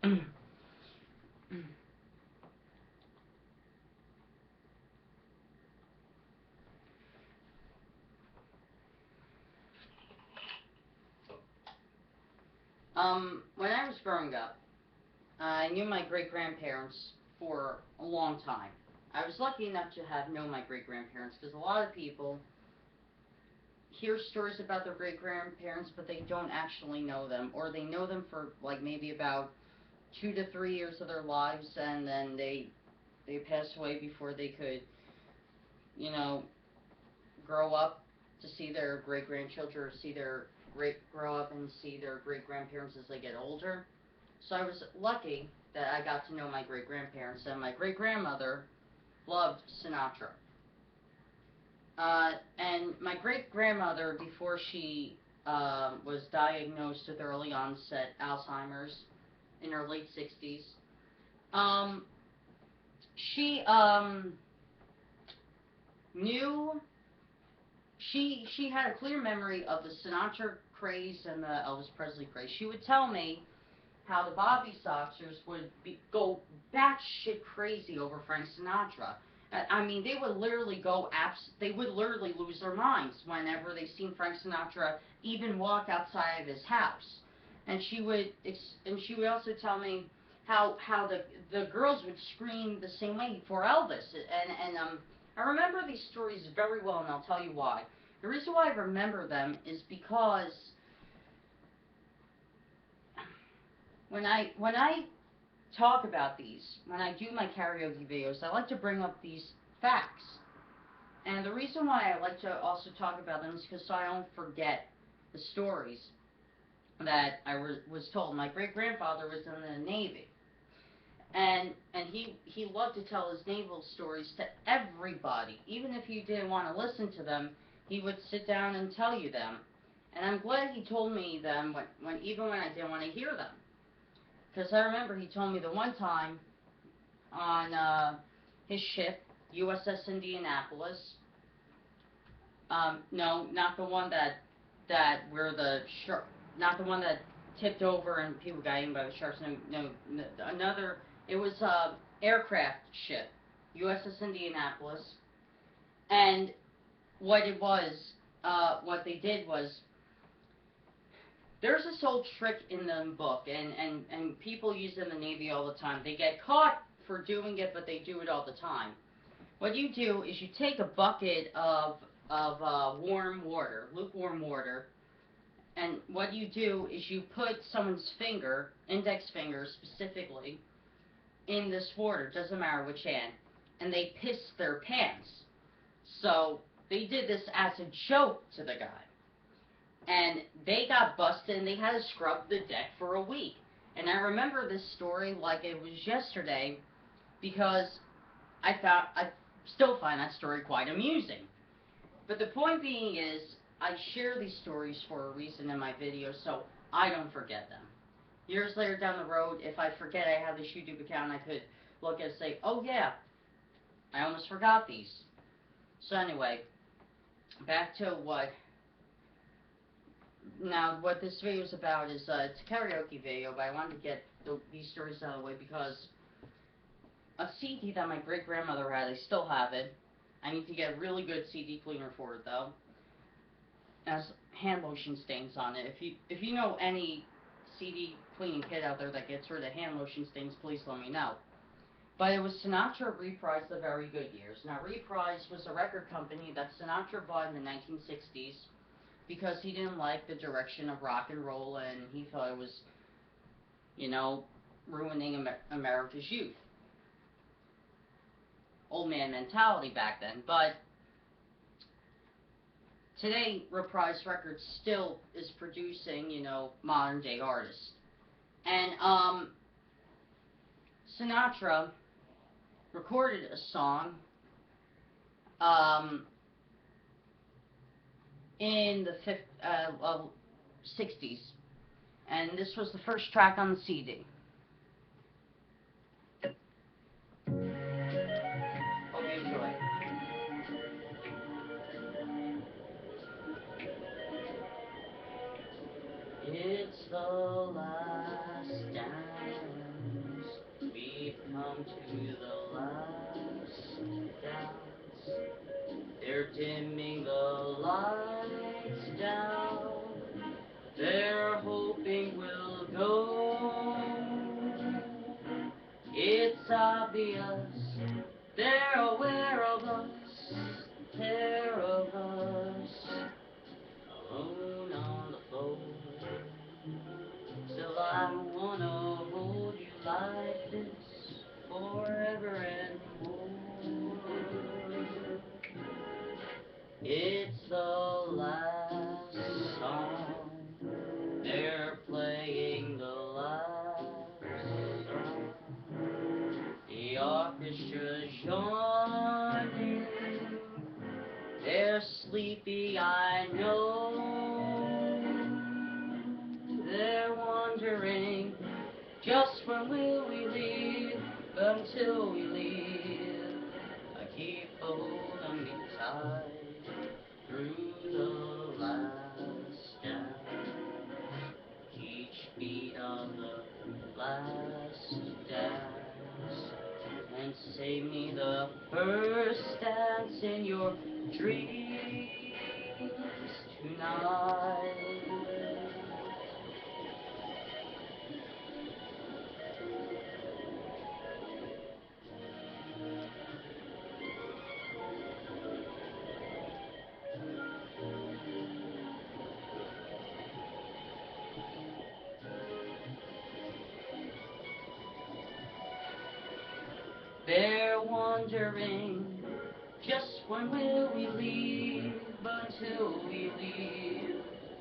When I was growing up, I knew my great grandparents for a long time. I was lucky enough to have known my great grandparents because a lot of people hear stories about their great grandparents, but they don't actually know them, or they know them for like maybe about 2 to 3 years of their lives, and then they pass away before they could, you know, grow up to see their great grandchildren, or see their great grow up and see their great grandparents as they get older. So I was lucky that I got to know my great grandparents, and my great grandmother loved Sinatra. And my great grandmother, before she was diagnosed with early onset Alzheimer's in her late 60s, um, she knew she had a clear memory of the Sinatra craze and the Elvis Presley craze. She would tell me how the Bobby Soxers would go batshit crazy over Frank Sinatra. I mean, they would literally they would literally lose their minds whenever they seen Frank Sinatra even walk outside of his house. And she would also tell me how the girls would scream the same way for Elvis. And I remember these stories very well, and I'll tell you why. The reason why I remember them is because when I talk about these, when I do my karaoke videos, I like to bring up these facts. And the reason why I like to also talk about them is because so I don't forget the stories that was told. My great grandfather was in the Navy, and he loved to tell his naval stories to everybody, even if you didn't want to listen to them. He would sit down and tell you them, and I'm glad he told me them when even when I didn't want to hear them. Because I remember he told me the one time on his ship, USS Indianapolis. No, not the one that where the shark, not the one that tipped over and people got eaten by the sharks. No, another. It was a aircraft ship, USS Indianapolis, and what it was, what they did was there's this old trick in the book, and people use it in the Navy all the time. They get caught for doing it, but they do it all the time. What you do is you take a bucket of warm water, lukewarm water, and what you do is you put someone's finger, index finger specifically, in this water, doesn't matter which hand, and they piss their pants. So they did this as a joke to the guy. And they got busted and they had to scrub the deck for a week. And I remember this story like it was yesterday because I still find that story quite amusing. But the point being is, I share these stories for a reason in my videos so I don't forget them. Years later down the road, if I forget I have this YouTube account, I could look and say, oh yeah, I almost forgot these. So anyway, back to what this video is about is, it's a karaoke video, but I wanted to get these stories out of the way because a CD that my great-grandmother had, I still have it. I need to get a really good CD cleaner for it, though. It has hand lotion stains on it. If you know any CD cleaning kit out there that gets rid of hand lotion stains, please let me know. But it was Sinatra Reprise the Very Good Years. Now, Reprise was a record company that Sinatra bought in the 1960s because he didn't like the direction of rock and roll, and he thought it was, ruining America's youth. Old man mentality back then. But today, Reprise Records still is producing, modern day artists. And Sinatra recorded a song in the 60s, and this was the first track on the CD. Hope you enjoy. It's the last dance. to the last dance. They're dimming the lights down. They're hoping we'll go. It's obvious they're aware of us, pair of us, alone on the floor. Still I wanna hold you like this forever and more. It's the last song. They're playing the last song. The orchestra's yawning. They're sleepy, I know. They're wondering, just when will we leave? Until we leave, I keep a hold on me tight through the last dance. Each beat of the last dance. And save me the first dance in your dreams tonight. They're wondering, just when will we leave? Until we leave,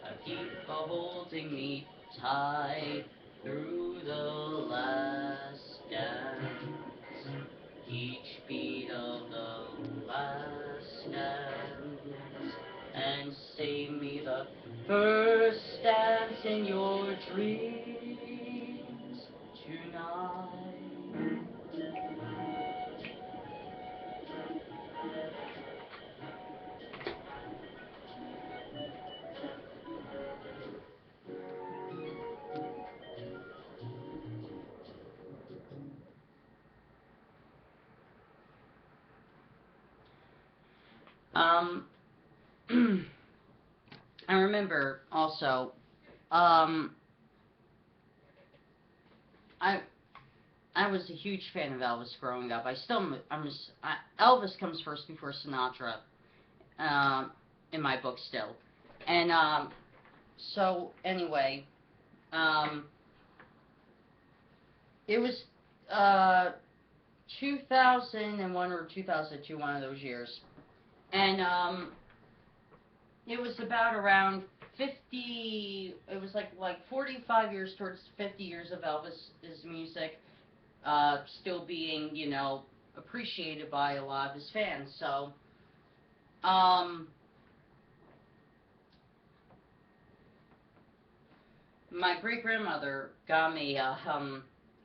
I keep a holding me tight through the last dance. Each beat of the last dance. And save me the first dance in your dreams tonight. I remember also, um, I I was a huge fan of Elvis growing up. Elvis comes first before Sinatra, in my book still, and so anyway, um, it was uh, 2001 or 2002, one of those years, and it was about around 50. It was like 45 years towards 50 years of Elvis's music, still being, appreciated by a lot of his fans. So, um, my great grandmother got me a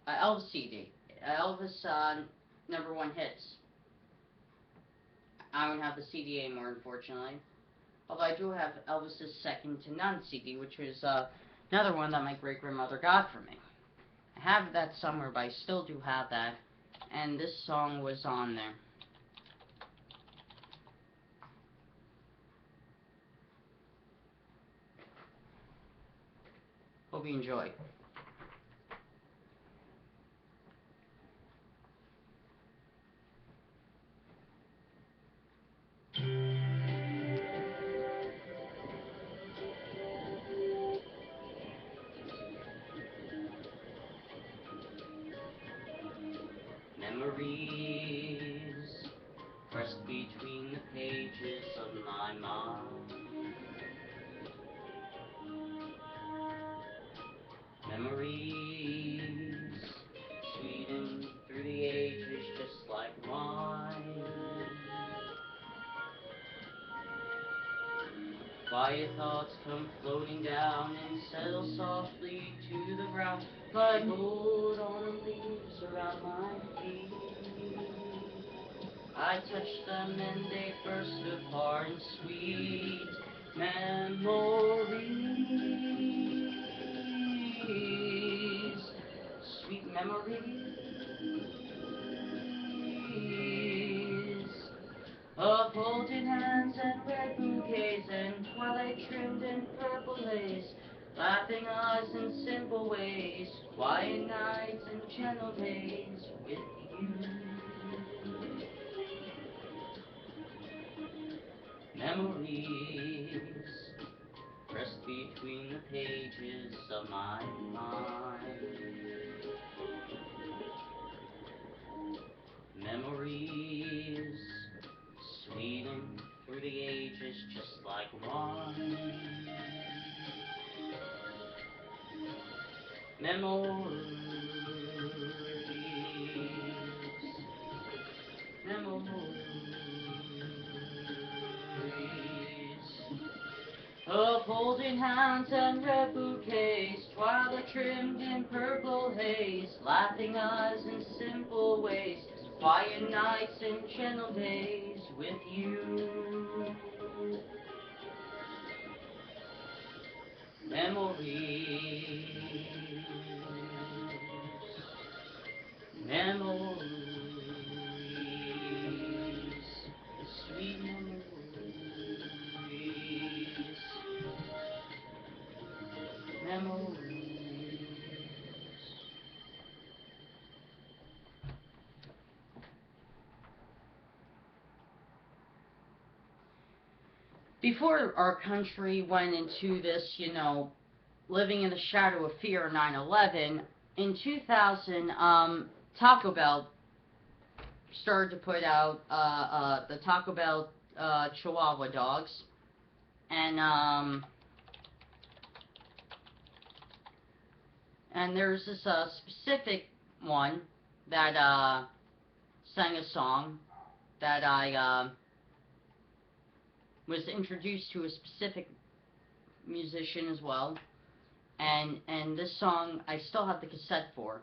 Elvis CD, Elvis number one hits. I don't have the CD anymore, unfortunately. Although I do have Elvis's Second to None CD, which was another one that my great grandmother got for me. I have that somewhere, but I still do have that. And this song was on there. Hope you enjoy. Memories pressed between the pages of my mind. Memories sweetened through the ages just like wine. Quiet thoughts come floating down and settle softly to the ground like old autumn leaves around my feet. I touch them and they burst apart in sweet memories, sweet memories. of holding hands and red bouquets and twilight trimmed in purple haze, laughing us in simple ways, quiet nights and gentle days with you. Memories pressed between the pages of my mind. Memories sweetened through the ages just like wine. Memories, of holding hands and red bouquets, twilight trimmed in purple haze, laughing eyes in simple ways, quiet nights and gentle days with you. Memories, memories, sweet memories. Before our country went into this, living in the shadow of fear of 9/11, in 2000, Taco Bell started to put out the Taco Bell Chihuahua dogs, and there's this specific one that sang a song that I was introduced to a specific musician as well, and this song I still have the cassette for.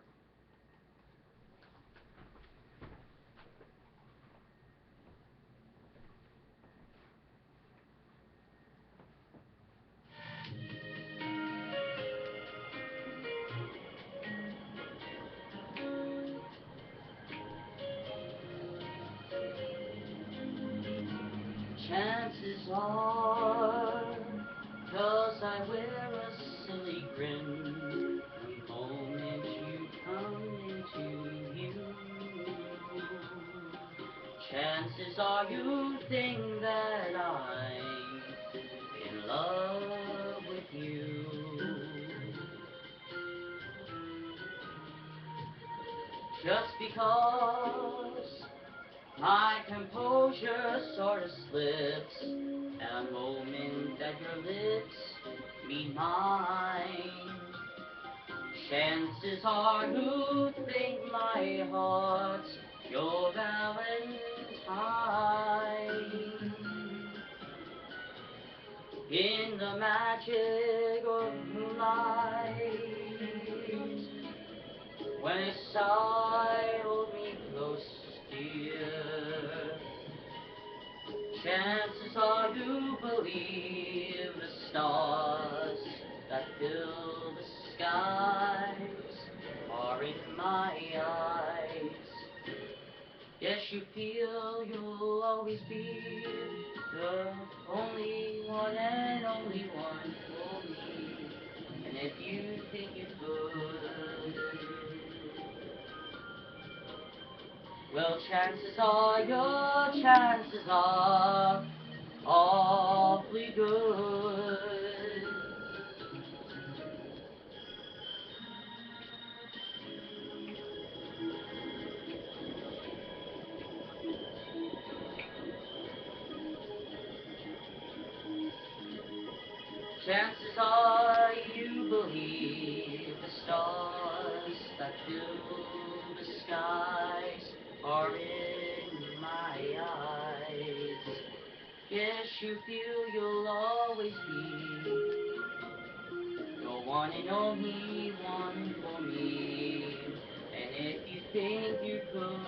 Chances are, 'cause I wear a silly grin the moment you come into view. Chances are you think that I'm in love with you. Just because my composure sort of slips at a moment that your lips meet mine. Chances are you think my heart's your Valentine. In the magic of moonlight, when a sigh hold me close, dear, chances are you believe the stars that fill the skies are in my eyes. Yes, you feel you'll always be the only one and only one for me. And if you think you could, well, chances are your chances are awfully good. Chances are you believe the stars that fill the skies are in my eyes. Yes, you feel you'll always be the one and only one for me. And if you think you could,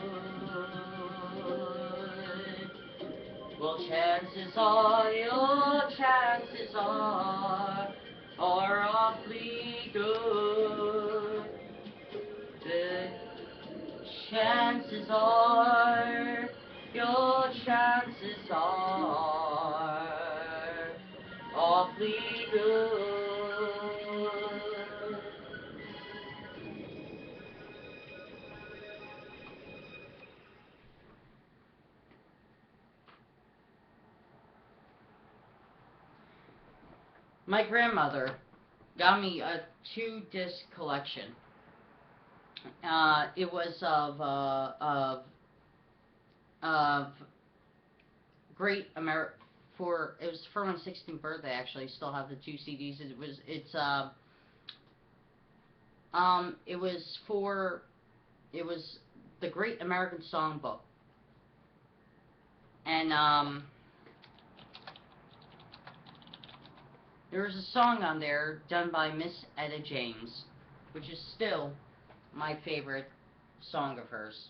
well, chances are your chances are awfully good. The chances are your chances are awfully good. My grandmother got me a 2-disc collection. It was of great for it was for my 16th birthday. Actually, still have the 2 CDs. It was the Great American Songbook, and there was a song on there done by Miss Etta James, which is still my favorite song of hers.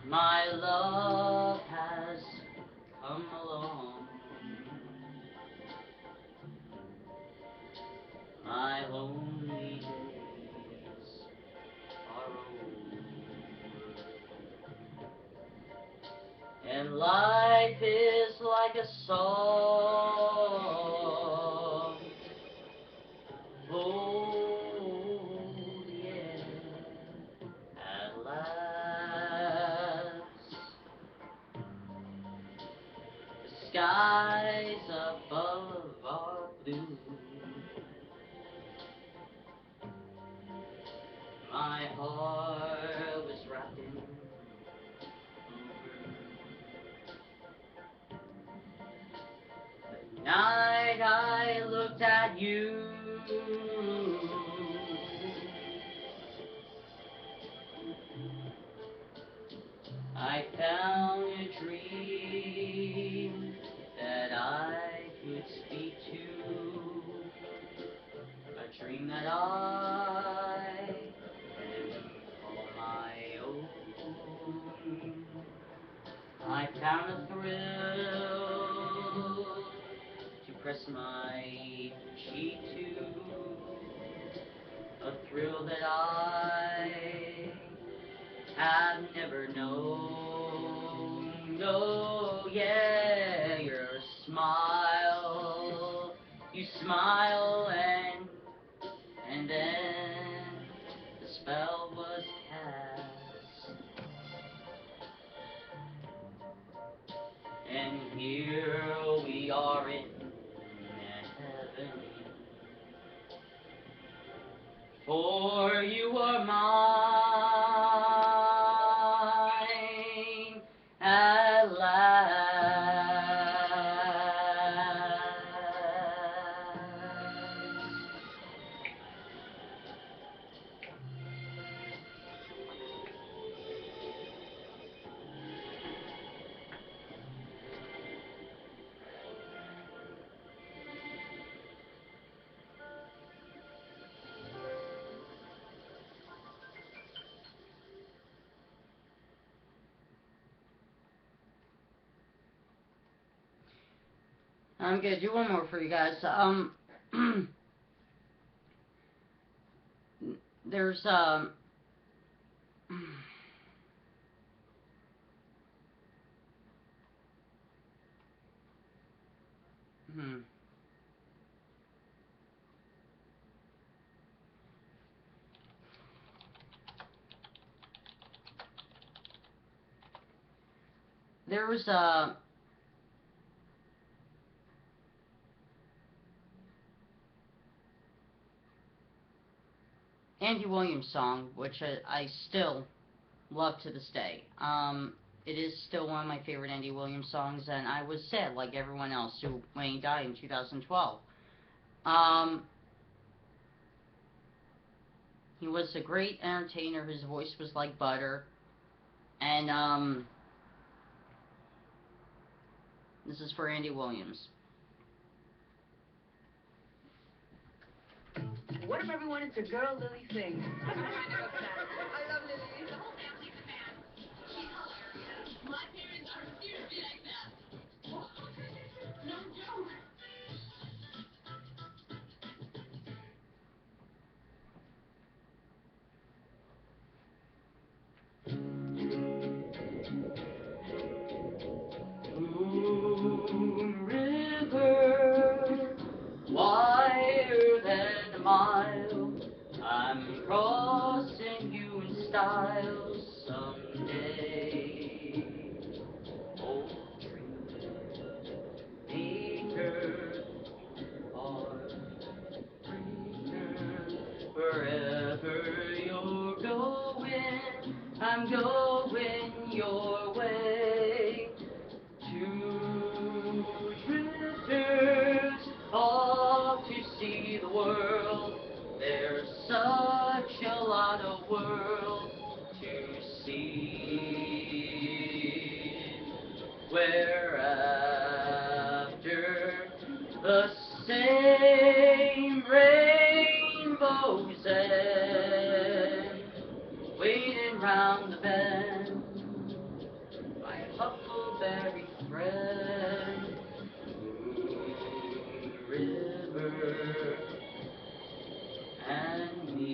My love has come along. My lonely days are over, and life is like a song. Oh, yeah, at last. The skies above are blue. My heart was wrapped in over. The night I looked at you, I found a dream that I could speak to, a dream that I can call my own. I found a thrill to press my cheek to, a thrill that I have never known. Oh yeah, your smile, you smile, and then the spell was cast, and here we are in heaven, for you are mine at last. I'm gonna do one more for you guys. There's there was a Andy Williams song which I still love to this day. It is still one of my favorite Andy Williams songs, and I was sad like everyone else when he died in 2012. He was a great entertainer. His voice was like butter, and This is for Andy Williams. What if everyone is a girl Lily sings? I'm kind of upset. I love Lily. The whole family's a fan. She's hilarious. My parents are seriously like that. No joke. Moon River, wider than a mile, I'm crossing you in style someday. Old dream maker, heartbreaker, wherever you're going, I'm going your way. Two drifters off to see the world. There's such a lot of world to see. We're after the same rainbow's end, waiting round the bend. My huckleberry friend, Moon River, and me.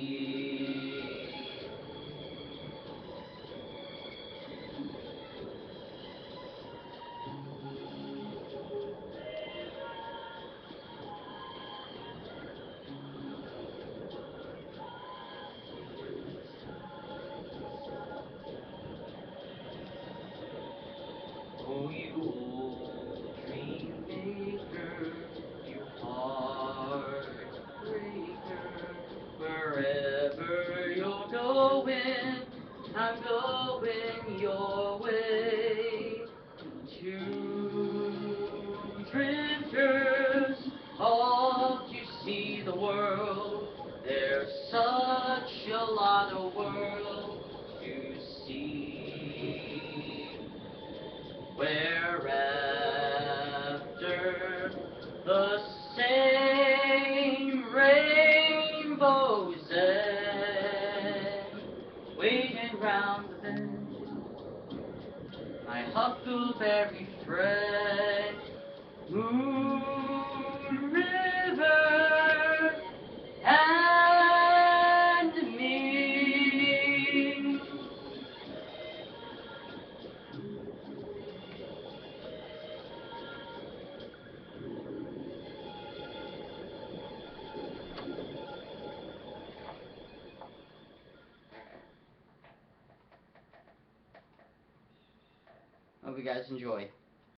Oh, you old dream maker, you heartbreaker, wherever you're going, I'm going your way. Two drifters off to see the world. There's such a lot of world to see. We're after the same rainbow's end, waiting round the bend. My huckleberry friend, Moon River, and me. Hope you guys enjoy.